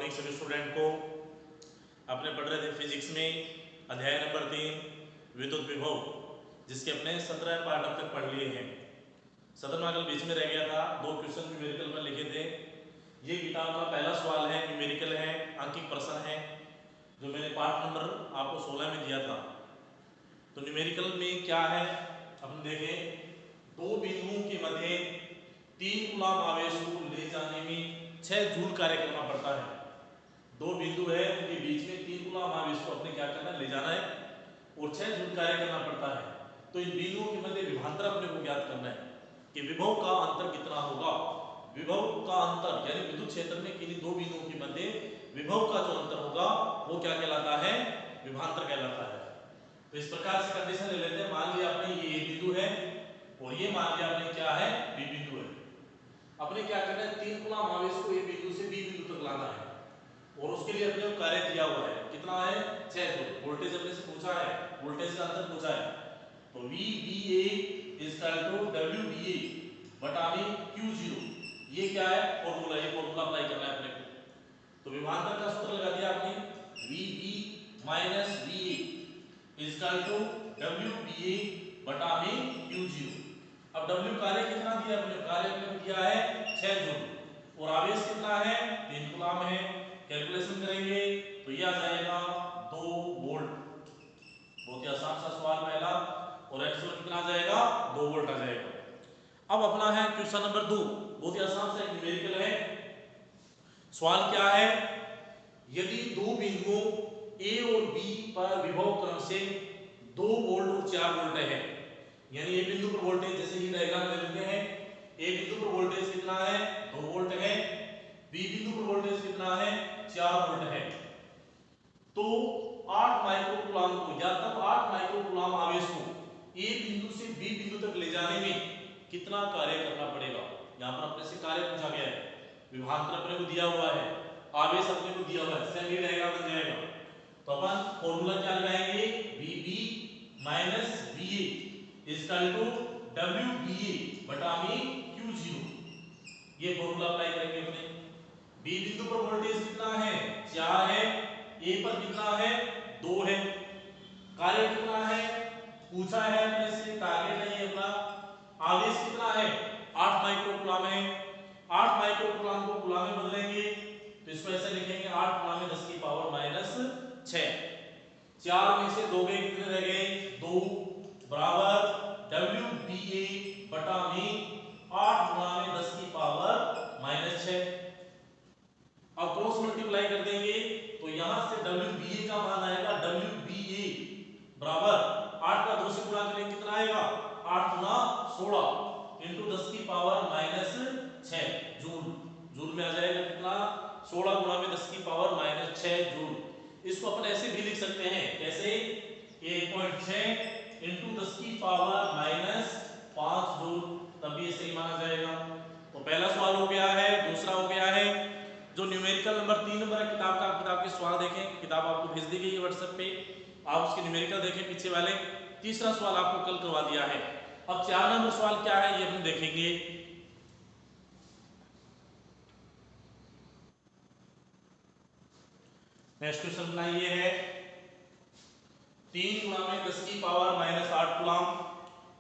Morning सभी student को। अपने पढ़ रहे थे फिजिक्स में अध्याय नंबर 3 विद्युत विभव, जिसके अपने 17 पार्ट अब तक पढ़ लिए हैं। 17वां कल बीच में रह गया था, 2 क्वेश्चन न्यूमेरिकल में लिखे थे। ये किताब का पहला सवाल है, न्यूमेरिकल है, अंकित प्रश्न है, जो मैंने पार्ट नंबर आपको 16 में दिया था। तो न्यूमेरिकल में क्या है अपन देखें। 2 बिंदुओं के मध्य 3 कूलम आवेश को ले जाने में 6 जूल कार्य करना पड़ता है। 2 बिंदु है, उनके बीच में 3 कूलम आवेश को अपने क्या करना है, ले जाना है और 6 जूल कार्य करना पड़ता है। तो इन बिंदुओं के मध्य विभवांतर अपने को ज्ञात करना है कि विभव का अंतर कितना होगा। विभव का अंतर यानी विद्युत क्षेत्र में किन्हीं 2 बिंदुओं के मध्य विभव का जो अंतर होगा वो क्या कहलाता है, विभवांतर कहलाता है। तो इस प्रकार से कंडीशन ले लेते हैं। मान लिया आपने ये A बिंदु है और ये मान लिया आपने क्या है, B बिंदु है। अपने क्या करना है, 3 कूलम आवेश को A बिंदु से B बिंदु तक लाना है और उसके लिए अपने कार्य दिया हुआ है। कितना है, 6 जूल। वोल्टेज अपने से पूछा है, वोल्टेज का अंतर पूछा है। तो VBA WBA बटा में Q0, ये क्या है फॉर्मूला, ये फॉर्मूला अप्लाई करना है अपने को। तो विभवांतर का सूत्र लगा दिया आपने, VB माइनस VA WBA बटा में Q0। अब W कार्य कितना दिया अपने, कार्य अपने दिया है 6 जूल और आवेश कितना है, 3 कूलम है। कैलकुलेशन करेंगे तो ये आ जाएगा 2 वोल्ट। बहुत ही आसान सा सवाल पहला, और एक्चुअल कितना आ जाएगा, 2 वोल्ट आ जाएगा। अब अपना है क्वेश्चन नंबर 2, बहुत ही आसान सा न्यूमेरिकल है। सवाल क्या है, यदि 2 बिंदुओं A और B पर विभव क्रम से 2 वोल्ट और 4 वोल्ट है, यानी A बिंदु पर वोल्टेज, जैसे ये डायग्राम ले लेते हैं, A बिंदु पर वोल्टेज कितना है, 2 वोल्ट है, B बिंदु पर वोल्टेज कितना है, 4 वोल्ट है। तो 8 माइक्रोकूलम को या तब 8 माइक्रोकूलम आवेश को A बिंदु से B बिंदु तक ले जाने में कितना कार्य करना पड़ेगा। यहाँ पर अपने से कार्य पूछा गया है, विभवांतर अपने को दिया हुआ है, आवेश अपने को दिया हुआ है, सेम ये डायग्राम बन जाएगा। तो अपन फॉर्मूला क्या लगाएंगे, VB minus VA equal to WBA बटा में Q0, ये फॉर्मूला अप्लाई करेंगे अपने। B बिंदु पर वोल्टेज कितना है, 4 है, A पर कितना है, 2 है, कार्य कितना है पूछा है अपने से, टारगेट नहीं है अपना। आवेश कितना है, 8 माइक्रोकूलम है। 8 माइक्रोकूलम को कूलम में बदलेंगे तो इसको ऐसे लिखेंगे 8 कूलम में 10 की पावर माइनस 6। 4 में से 2 गए, कितने रह गए, 2 बराबर WBA बटा में 8 गुणा में 10 की पावर माइनस 6। अब क्रॉस मल्टीप्लाई कर देंगे तो यहां से WBA का मान आएगा, WBA बराबर 8 का 2 से गुणा करेंगे कितना आएगा, 8 गुना 16 इंटू 10 की पावर माइनस 6 जूल। जूल में आ जाएगा कितना, 16 गुणा में 10 की पावर माइनस 6 जूल। इसको अपन ऐसे भी लिख सकते हैं, कैसे, 1.6 इंटू 10 की पावर माइनस 5 जूल, तब ये सही माना जाएगा। तो पहला सवाल हो गया है। दूसरा हो गया है जो न्यूमेरिकल नंबर 3 नंबर है किताब का, किताब के सवाल देखें, किताब आपको भेज दी गई है व्हाट्सएप पे, आप उसके न्यूमेरिकल देखें पीछे वाले। तीसरा सवाल आपको कल करवा दिया है। अब 4 नंबर सवाल क्या है ये हम देखेंगे। नेक्स्ट क्वेश्चन बनाइए है, 3 गुणा में 10 की पावर माइनस 8 कूलम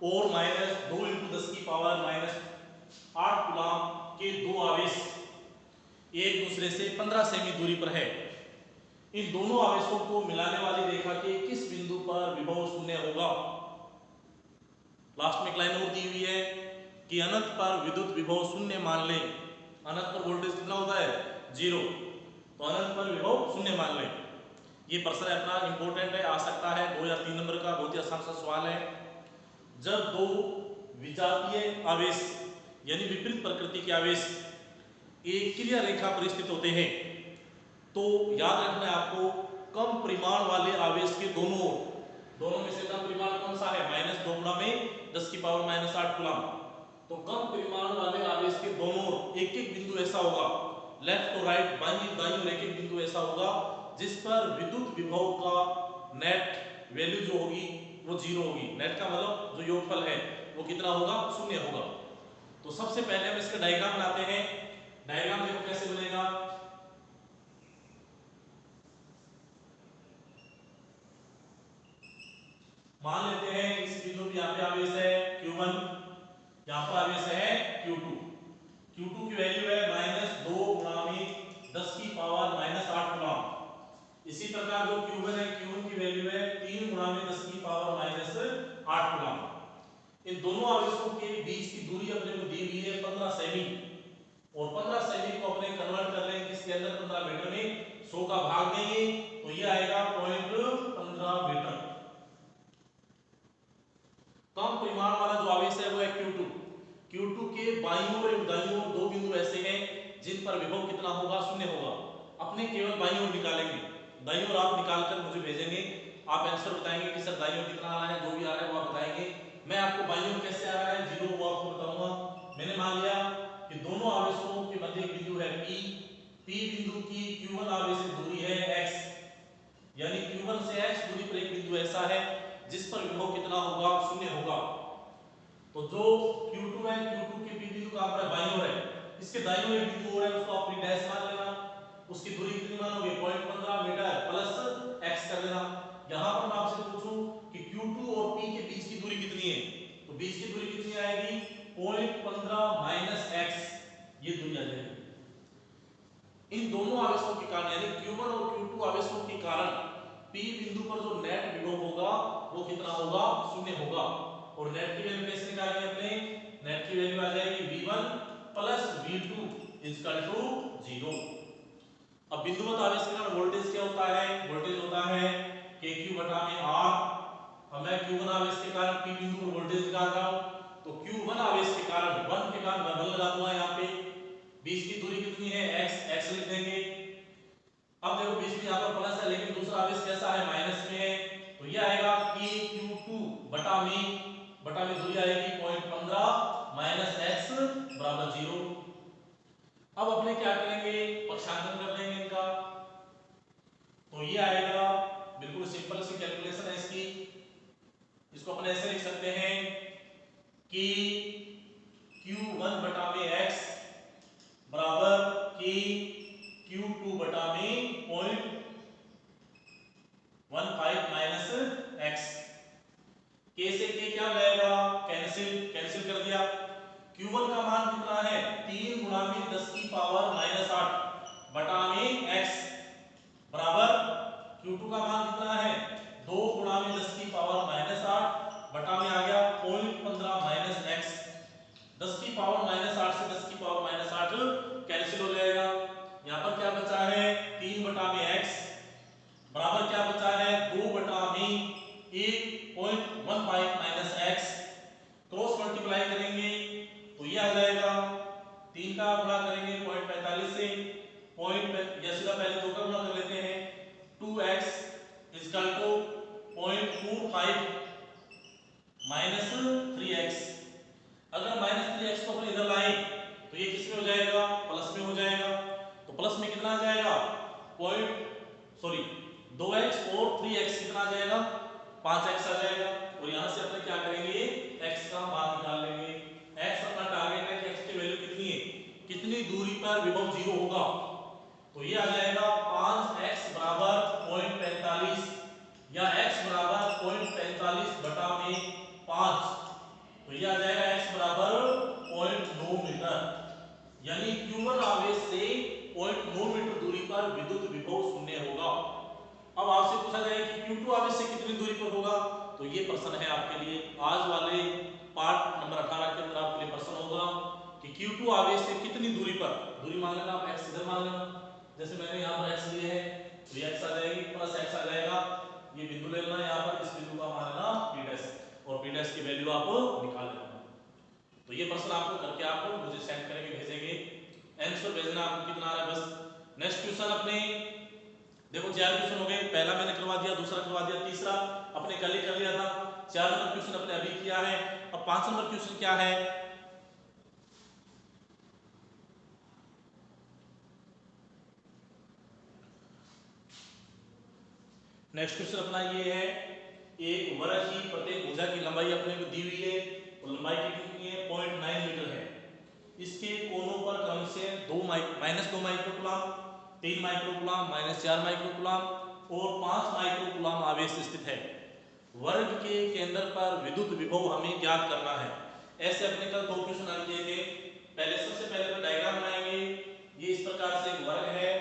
और माइनस 2 इंटू 10 की पावर माइनस 8 कूलम के 2 आवेश एक दूसरे से 15 सेमी दूरी पर है। इन दोनों आवेशों को मिलाने वाली रेखा के किस बिंदु पर विभव शून्य होगा। लास्ट में एक लाइन और दी हुई है कि अनंत पर विद्युत विभव शून्य मान लें। अनंत पर वोल्टेज कितना होता है, 0, तो अनंत पर विभव शून्य मान लें। ये प्रश्न अपना इंपॉर्टेंट है, आ सकता है 2 या 3 नंबर का, बहुत ही आसान सा सवाल है। जब 2 विजातीय आवेश यानी विपरीत प्रकृति के आवेश एक क्रिया रेखा पर स्थित होते हैं तो याद रखना है आपको, कम परिमाण वाले आवेश के दोनों में से कम परिमाण कौन सा है, -2 गुणा में 10 की पावर माइनस 8 कूलम। तो कम परिमाण वाले आवेश के दोनों एक एक बिंदु ऐसा होगा, लेफ्ट और राइट, बाईं दाईं और एक एक बिंदु ऐसा होगा जिस पर विद्युत विभव का नेट वैल्यू जो होगी वो 0 होगी। नेट का मतलब जो योगफल है वो कितना होगा, 0 होगा। तो सबसे पहले हम इसका डायग्राम बनाते हैं। डायग्राम देखो कैसे बनेगा, मान लेते हैं इस बिंदु पे यहाँ पे आवेश है Q1, यहाँ पर आवेश है Q2। Q2 की वैल्यू है -2 गुणा में 10 की पावर -8 कूलम। इसी प्रकार जो Q1 है, Q1 की वैल्यू है 3 गुणा में 10 की पावर -8 कूलम। इन दोनों आवेशों के बीच की दूरी अपने को दी हुई है 15 सेमी, और 15 सेमी को अपने कन्वर्ट कर लेंगे किसके अंदर, 15 मीटर में। 100 का भाग देंगे तो ये आएगा 0.15 मीटर। कम परिमाण वाला जो आवेश है वो है Q2। Q2 के बाईं ओर और दाईं ओर दो बिंदु ऐसे हैं जिन पर विभव कितना होगा, 0 होगा। अपने केवल बाईं ओर निकालेंगे, दाईं ओर आप निकाल कर मुझे भेजेंगे। आप आंसर बताएंगे कि सर दाईं ओर कितना आ रहा है, जो भी आ रहा है वो आप बताएंगे। मैं आपको बाईं ओर कैसे आ रहा है 0 वो आपको बताऊंगा। मैंने मान लिया कि दोनों आवेशों के मध्य एक बिंदु है P बिंदु की Q1 आवेश से दूरी है x, यानी Q1 से x दूरी पर एक बिंदु ऐसा है जिस पर विभव कितना होगा, 0 होगा। तो जो Q2 है, Q2 के P बिंदु का आपका बाईं ओर है, इसके दाईं ओर एक बिंदु और है, उसको आप डैश मान लेना। उसकी दूरी कितनी मानोगे, 0.15 मीटर प्लस x कर देना। यहां पर मैं आपसे पूछूं कि Q2 और P के बीच की दूरी कितनी है, तो बीच की दूरी कितनी आएगी, 0.15 माइनस x, ये दूरी आ जाएगी। इन दोनों आवेशों के कारण यानी Q1 और Q2 आवेशों के कारण P बिंदु पर जो नेट विभव होगा वो कितना होगा, 0 होगा। और नेट की वैल्यू कैसे निकालेंगे अपने, नेट की वैल्यू आ जाएगी V1 plus V2 equal to 0। अब बिंदुवत आवेश के कारण वोल्टेज क्या होता है, वोल्टेज होता है KQ बटा में R। अब मैं Q1 आवेश के कारण P बिंदु पर वोल्टेज निकाल रहा हूं, तो Q1 आवेश के कारण 1 के कारण मैं 1 लगा दूंगा यहाँ पे। बीच की दूरी कितनी है x, x लिख देंगे। अब देखो बीच में यहाँ पर प्लस है लेकिन दूसरा आवेश कैसा है, माइनस में है, तो ये आएगा PQ2 बटा में दूरी आएगी 0.15 माइनस x बराबर 0। अब अपने क्या करेंगे, पक्षांतरण कर देंगे इनका, तो ये आएगा, बिल्कुल सिंपल सी कैलकुलेशन है इसकी। इसको अपन ऐसे लिख सकते हैं कि Q1 बटा में x बराबर कि Q2 बटा में 0.15 माइनस x। k से k क्या हो जाएगा, कैंसिल कर दिया। Q1 का मान कितना है, 3 गुणा में 10 की पावर -8 बटा में x बराबर Q2 का मान कितना है, 2 गुणा में 10 की पावर -8 बटा में आ गया 0.15 माइनस x। 10 की पावर -8 से 10 की पावर -8 कैंसिल हो जाएगा। यहाँ पर क्या बचा है, 3 बटा में x बराबर क्या बचा है, 2 बटा में 1.15 माइनस x। क्रॉस मल्टीप्लाई करेंगे तो ये आ जाएगा, 3 का गुणा करेंगे 0.45 से, या सीधा पहले 2 का गुणा कर लेते हैं, 2x equal to 0.45 minus 3x। अगर -3x को अपन इधर लाएं तो ये किस में हो जाएगा, प्लस में हो जाएगा। तो प्लस में कितना आ जाएगा, 2x और 3x कितना आ जाएगा, 5x आ जाएगा। और यहां से अपन क्या करेंगे, x का मान निकाल लेंगे। x अपना टारगेट है कि x की वैल्यू कितनी है, कितनी दूरी पर विभव 0 होगा, तो ये आ जाएगा 5x बराबर 0.45 या x बराबर 0.45 बटा में 5, तो ये आ जाएगा x बराबर 0.9 मीटर। यानी Q1 आवेश से 0.9 मीटर दूरी पर विद्युत विभव 0 होगा। अब आपसे पूछा जाए कि Q2 आवेश से कितनी दूरी पर होगा, तो ये प्रश्न है आपके लिए आज वाले पार्ट नंबर 18 के अंदर आपके लिए प्रश्न होगा कि Q2 आवेश से कितनी दूरी पर, दूरी मान लेना आप x इधर मान लेना, जैसे मैंने यहाँ पर x लिए है तो ये x आ जाएगी प्लस x आ जाएगा, ये बिंदु ले लेना यहाँ पर, इस बिंदु का मान लेना P' और P' की वैल्यू आप निकाल लेना। तो ये प्रश्न आपको करके आप मुझे सेंड करेंगे, भेजेंगे। आंसर भेजना आपको कितना आ रहा है बस। नेक्स्ट क्वेश्चन अपने देखो 4 क्वेश्चन हो गए, पहला मैंने करवा दिया, दूसरा करवा दिया, तीसरा अपने कल ही कर लिया था। 4 नंबर क्वेश्चन अपने अभी किया है। अब 5 नंबर क्वेश्चन क्या है, नेक्स्ट क्वेश्चन अपना ये है, एक वृत्त की प्रत्येक भुजा की लंबाई अपने को दी हुई है और लंबाई कितनी है 0.9 मीटर है। इसके कोनों पर क्रम से -2 माइक्रोकूलम, 3 माइक्रोकूलम, -4 माइक्रोकूलम और 5 माइक्रोकूलम आवेश स्थित है। वर्ग के केंद्र पर विद्युत विभव हमें ज्ञात करना है। ऐसे अपने कल दो क्वेश्चन आ किए थे। पहले सबसे पहले तो डायग्राम बनाएंगे। ये इस प्रकार से एक वर्ग है,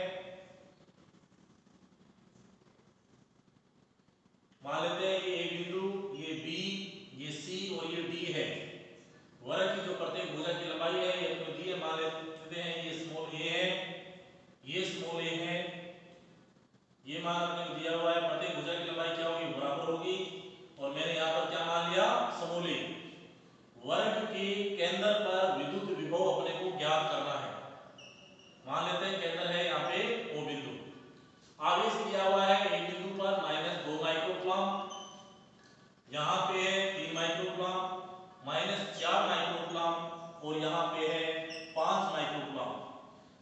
मान लेते हैं ये ए बिंदु, ये बी, ये सी और ये डी है। वर्ग की जो प्रत्येक भुजा की लंबाई है ये अपने दी है, मान लेते हैं ये स्मॉल ए है, ये स्मॉल ए है, ये मान अपने को दिया हुआ है। प्रत्येक भुजा की लंबाई क्या होगी, बराबर होगी। और मैंने यहाँ पर क्या मान लिया, स्मॉल ए। वर्ग के केंद्र पर विद्युत विभव अपने को ज्ञात करना है। मान लेते हैं केंद्र है यहाँ पे ओ बिंदु, आवेश दिया हुआ है एक बिंदु पर -2 माइक्रोकूलम, यहाँ पे है 3 माइक्रोकूलम, -4 माइक्रोकूलम और यहाँ पे है 5 माइक्रोकूलम।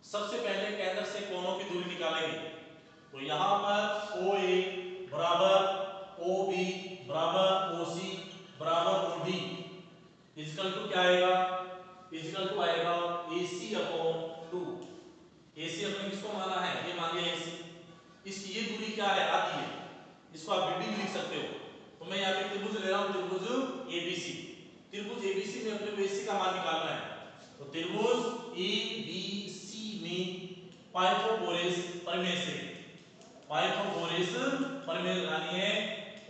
सबसे पहले केंद्र से कोणों की दूरी निकालेंगे। तो यहाँ पर OA बराबर OB बराबर OC बराबर OD इक्वल टू क्या आएगा, इक्वल टू आएगा AC अपॉन 2। AC अपने किसको माना है, ये मान लिया AC। इसकी ये दूरी क्या है, आधी है, इसको आप BD भी लिख सकते हो। तो मैं यहाँ पे त्रिभुज ले रहा हूँ, त्रिभुज ABC। त्रिभुज ABC में अपने को AC का मान निकालना है। तो त्रिभुज ABC में पाइथागोरस प्रमेय से, पाइथागोरस प्रमेय लगानी है।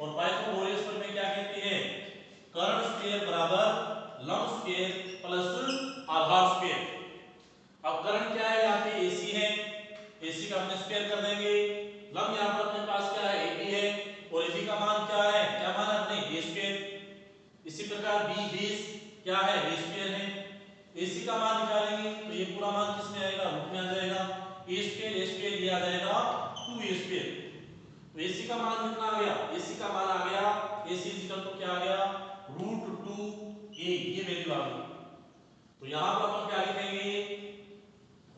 और पाइथागोरस प्रमेय क्या कहती है, कर्ण स्क्वायर बराबर लंब स्क्वायर प्लस आधार स्क्वायर। अब कर्ण क्या है, यहाँ पे AC है, AC का हमने स्क्वायर कर देंगे। लंब यहाँ पर अपने पास क्या है, AB है, और AB का मान क्या है, क्या मान है अपने, a स्क्वायर। इसी प्रकार B बेस क्या है, a स्क्वायर है। AC का मान निकालेंगे तो ये पूरा मान किस में आएगा, रूट में आ जाएगा। a स्क्वायर ये आ जाएगा 2a स्क्वायर। तो AC का मान कितना आ गया, AC का मान आ गया, AC इक्वल टू क्या आ गया, √2a, ये वैल्यू आ गई। तो यहां पर अपन क्या लिखेंगे,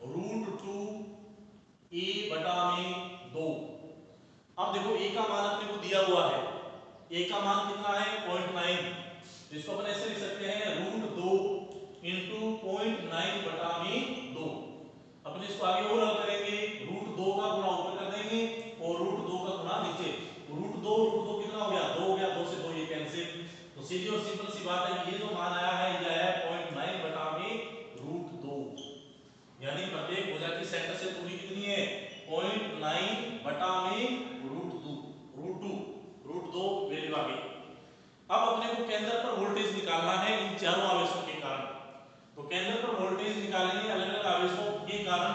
√2a बटा में 2। अब देखो a का मान अपने को दिया हुआ है, a का मान कितना है 0.9, तो इसको अपन ऐसे लिख सकते हैं √2 इंटू 0.9 बटा में 2। अपने इसको आगे और हल करेंगे, √2 का गुणा ऊपर कर देंगे और √2 का गुणा नीचे। √2 कितना हो गया, 2 हो गया, 2 से 2 ये कैंसिल। तो सीधी और सिंपल सी बात है कि ये जो मान आया है ये आया है 0.9 बटा में √2। यानी प्रत्येक भुजा की सेंटर से दूरी कितनी है, 0.9 बटा में √2 वैल्यू आ गई। अब अपने को केंद्र पर वोल्टेज निकालना है इन चारों आवेशों के कारण। तो केंद्र पर वोल्टेज निकालेंगे अलग अलग आवेशों के कारण।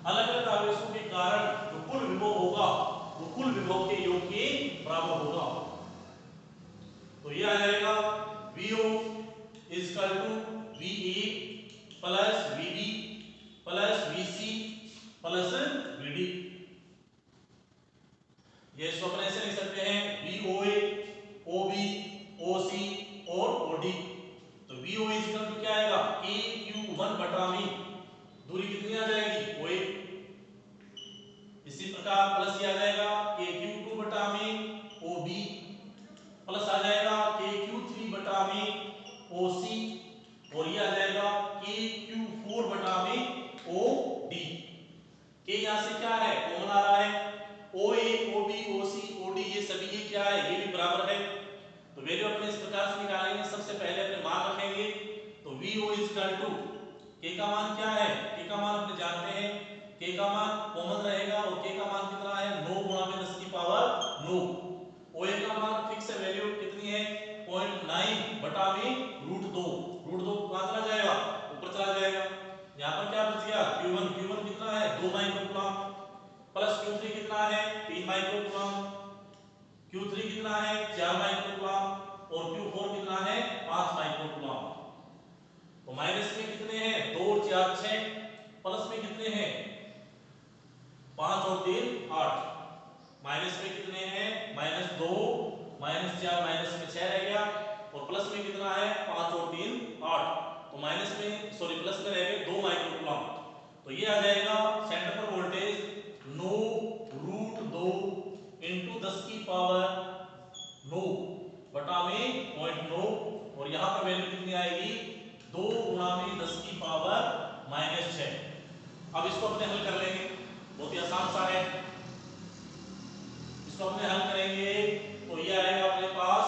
अलग अलग आवेशों के कारण जो कुल विभव होगा वो कुल विभव के योग के बराबर होगा। तो ये आ जाएगा VO equal to VA plus VB plus VC plus VD। ये इसको अपन ऐसे लिख सकते हैं VOA OB OC और OD। तो VO इक्वल टू क्या आएगा, KQ1 बटा में दूरी कितनी आ जाएगी, OA। इसी प्रकार प्लस ये आ जाएगा KQ2 बटा में OB प्लस आ जाएगा KQ3 बटा में OC और ये आ जाएगा KQ4 बटा में OD। के यहाँ से क्या है, कॉमन आ रहा है, OA OB OC OD ये सभी ये क्या है, ये भी बराबर है। तो वैल्यू अपने इस प्रकार से निकालेंगे। सबसे पहले अपने मान रखेंगे। तो VO इक्वल टू के का मान क्या है, के का मान अपने जानते हैं, के का मान कॉमन रहेगा और के का मान कितना है, 9 गुणा में 10 की पावर 9। OA का मान फिक्स है, वैल्यू कितनी है 0.9 बटा में √2। √2 कहां चला जाएगा, ऊपर चला जाएगा। यहां पर क्या बच गया, Q1 कितना है 2 माइक्रोकूलम प्लस Q3 कितना है 3 माइक्रोकूलम, Q3 कितना है 4 माइक्रोकूलम और Q4 कितना है 5 माइक्रोकूलम। तो माइनस में कितने हैं 2 4 6, प्लस में कितने हैं 5 और 3 8। माइनस में कितने हैं -2 -4 माइनस में 6 रह गया और प्लस में कितना है 5 और 3 8। तो माइनस में सॉरी प्लस में रह गए 2 माइक्रोकूलम। तो ये आ जाएगा सेंटर पर वोल्टेज 9 √2 इंटू 10 की पावर 9 बटा में 0.9 और यहाँ पर वैल्यू कितनी आएगी 2 गुणा में 10 की पावर -6। अब इसको अपने हल कर लेंगे, बहुत ही आसान सा है। इसको अपने हल करेंगे तो ये आएगा अपने पास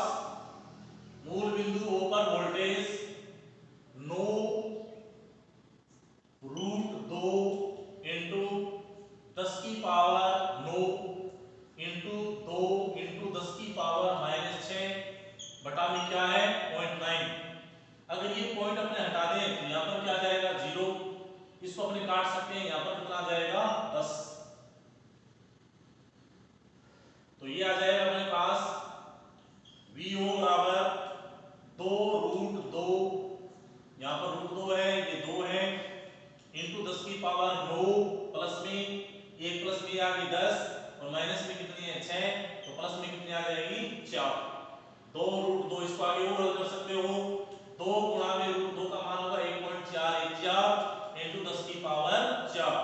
इसको अपने काट सकते हैं, यहाँ पर कितना आ जाएगा 10। तो ये आ जाएगा अपने पास VO बराबर 2√2, यहाँ पर √2 है, ये 2 है, इंटू 10 की पावर 9 प्लस में 1 प्लस में आ गई 10 और माइनस में कितनी है 6, तो प्लस में कितनी आ जाएगी 4। 2√2 इसको आगे और हल कर सकते हो, 2 गुणा में √2 का मान होगा 1.414 इंटू 10 की पावर 4।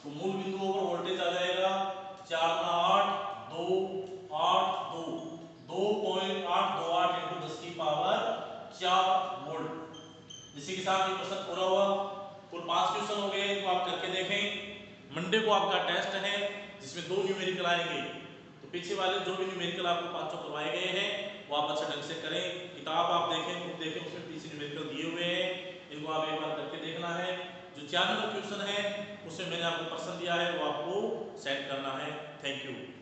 तो मूल बिंदुओं पर वोल्टेज आ जाएगा 4 गुणा 8 2 8 2 2.828 इंटू 10 की पावर 4 वोल्ट। इसी के साथ ये प्रश्न पूरा हुआ। कुल 5 क्वेश्चन हो गए, तो आप करके देखें। मंडे को आपका टेस्ट है जिसमें 2 न्यूमेरिकल आएंगे, तो पीछे वाले जो भी न्यूमेरिकल आपको 5 करवाए गए हैं वो आप अच्छे ढंग से करें। किताब आप देखें, बुक देखें, उसमें पीछे न्यूमेरिकल दिए हुए हैं, इनको आप एक बार करके देखना है। जो 4 नंबर क्वेश्चन है उसमें मैंने आपको प्रश्न दिया है वो आपको सेट करना है। Thank you.